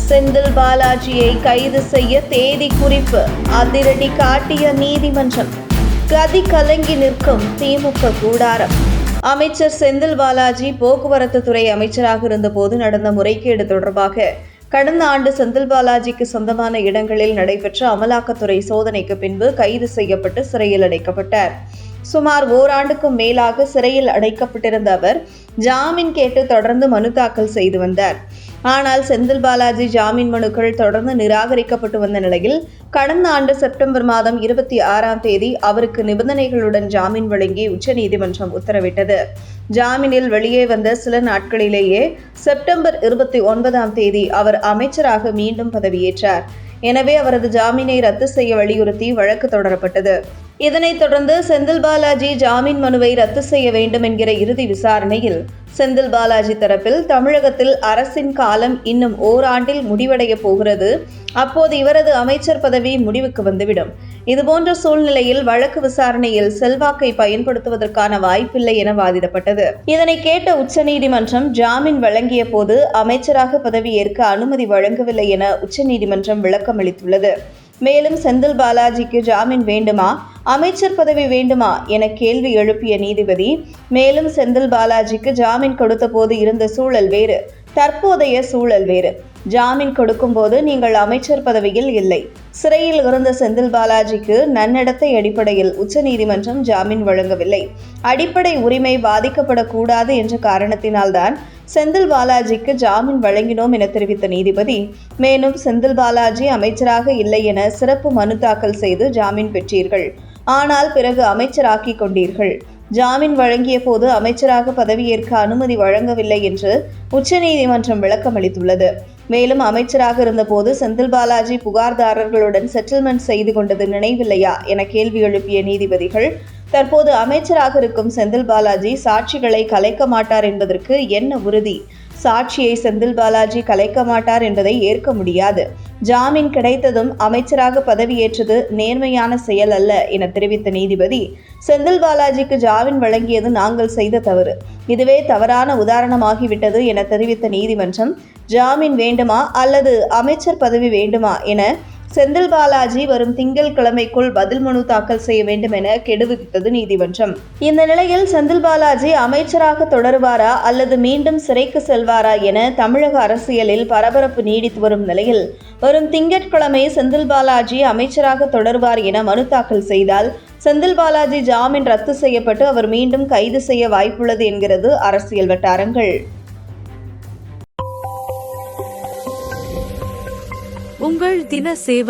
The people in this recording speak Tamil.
செந்தில் பாலாஜியை கைது செய்ய தேதி குறிப்பு அதிரடி காட்டிய நீதிமன்றம். கதி கலங்கி நிற்கும் திமுக கூடாரம். அமைச்சர் செந்தில் பாலாஜி போக்குவரத்து துறை அமைச்சராக இருந்தபோது நடந்த முறைகேடு தொடர்பாக கடந்த ஆண்டு செந்தில் பாலாஜிக்கு சொந்தமான இடங்களில் நடைபெற்ற அமலாக்கத்துறை சோதனைக்கு பின்பு கைது செய்யப்பட்டு சிறையில் அடைக்கப்பட்டார். சுமார் ஓராண்டுக்கும் மேலாக சிறையில் அடைக்கப்பட்டிருந்த அவர் ஜாமீன் கேட்டு தொடர்ந்து மனு தாக்கல் செய்து வந்தார். ஆனால் செந்தில் பாலாஜி ஜாமீன் மனுக்கள் தொடர்ந்து நிராகரிக்கப்பட்டு வந்த நிலையில் கடந்த ஆண்டு செப்டம்பர் மாதம் 26ஆம் தேதி அவருக்கு நிபந்தனைகளுடன் ஜாமீன் வழங்கி உச்சநீதிமன்றம் உத்தரவிட்டது. ஜாமீனில் வெளியே வந்த சில நாட்களிலேயே செப்டம்பர் 29ஆம் தேதி அவர் அமைச்சராக மீண்டும் பதவியேற்றார். எனவே அவரது ஜாமீனை ரத்து செய்ய வலியுறுத்தி வழக்கு தொடரப்பட்டது. இதனைத் தொடர்ந்து செந்தில் பாலாஜி ஜாமீன் மனுவை ரத்து செய்ய வேண்டும் என்கிற இறுதி விசாரணையில் செந்தில் பாலாஜி தரப்பில் தமிழகத்தில் அரசின் காலம் இன்னும் ஓராண்டில் முடிவடைய போகிறது, அப்போது இவரது அமைச்சர் பதவி முடிவுக்கு வந்துவிடும். இதுபோன்ற சூழ்நிலையில் வழக்கு விசாரணையில் செல்வாக்கை பயன்படுத்துவதற்கான வாய்ப்பில்லை என வாதிடப்பட்டது. இதனை கேட்ட உச்சநீதிமன்றம் ஜாமீன் வழங்கிய போது அமைச்சராக பதவியேற்க அனுமதி வழங்கவில்லை என உச்சநீதிமன்றம் விளக்கம் அளித்துள்ளது. மேலும் செந்தில் பாலாஜிக்கு ஜாமீன் வேண்டுமா, அமைச்சர் பதவி வேண்டுமா என கேள்வி எழுப்பிய நீதிபதி, மேலும் செந்தில் பாலாஜிக்கு ஜாமீன் கொடுத்த போது இருந்த சூழல் வேறு, தற்போதைய சூழல் வேறு. ஜாமீன் கொடுக்கும் போது நீங்கள் அமைச்சர் பதவியில் இல்லை. சிறையில் இருந்த செந்தில் பாலாஜிக்கு நன்னடத்தை அடிப்படையில் உச்சநீதிமன்றம் ஜாமீன் வழங்கவில்லை. அடிப்படை உரிமை பாதிக்கப்படக்கூடாது என்ற காரணத்தினால்தான் செந்தில் பாலாஜிக்கு ஜாமீன் வழங்கினோம் என தெரிவித்த நீதிபதி, மேலும் செந்தில் பாலாஜி அமைச்சராக இல்லை என சிறப்பு மனு தாக்கல் செய்து ஜாமீன் பெற்றீர்கள். ஆனால் பிறகு அமைச்சராக்கிக் கொண்டீர்கள். ஜாமீன் வழங்கிய போது அமைச்சராக பதவியேற்க அனுமதி வழங்கவில்லை என்று உச்சநீதிமன்றம் விளக்கம் அளித்துள்ளது. மேலும் அமைச்சராக இருந்தபோது செந்தில் பாலாஜி புகார்தாரர்களுடன் செட்டில்மெண்ட் செய்து கொண்டது நினைவில்லையா என கேள்வி எழுப்பிய நீதிபதிகள், தற்போது அமைச்சராக இருக்கும் செந்தில் பாலாஜி சாட்சிகளை கலைக்க மாட்டார் என்பதற்கு என்ன உறுதி? சாட்சியை செந்தில் பாலாஜி கலைக்க மாட்டார் என்பதை ஏற்க முடியாது. ஜாமீன் கிடைத்ததும் அமைச்சராக பதவியேற்றது நேர்மையான செயல் அல்ல என தெரிவித்த நீதிபதி, செந்தில் பாலாஜிக்கு ஜாமீன் வழங்கியது நாங்கள் செய்த தவறு, இதுவே தவறான உதாரணமாகிவிட்டது என தெரிவித்த நீதிமன்றம், ஜாமீன் வேண்டுமா அல்லது அமைச்சர் பதவி வேண்டுமா என செந்தில் பாலாஜி வரும் திங்கட்கிழமைக்குள் பதில் மனு தாக்கல் செய்ய வேண்டும் என கெடு விதித்தது நீதிமன்றம். இந்த நிலையில் செந்தில் பாலாஜி அமைச்சராக தொடருவாரா அல்லது மீண்டும் சிறைக்கு செல்வாரா என தமிழக அரசியலில் பரபரப்பு நீடித்து வரும் நிலையில் வரும் திங்கட்கிழமை செந்தில் பாலாஜி அமைச்சராக தொடருவார் என மனு தாக்கல் செய்தால் செந்தில் பாலாஜி ஜாமீன் ரத்து செய்யப்பட்டு அவர் மீண்டும் கைது செய்ய வாய்ப்புள்ளது என்கிறது அரசியல் வட்டாரங்கள். உங்கள் தின சேவல்.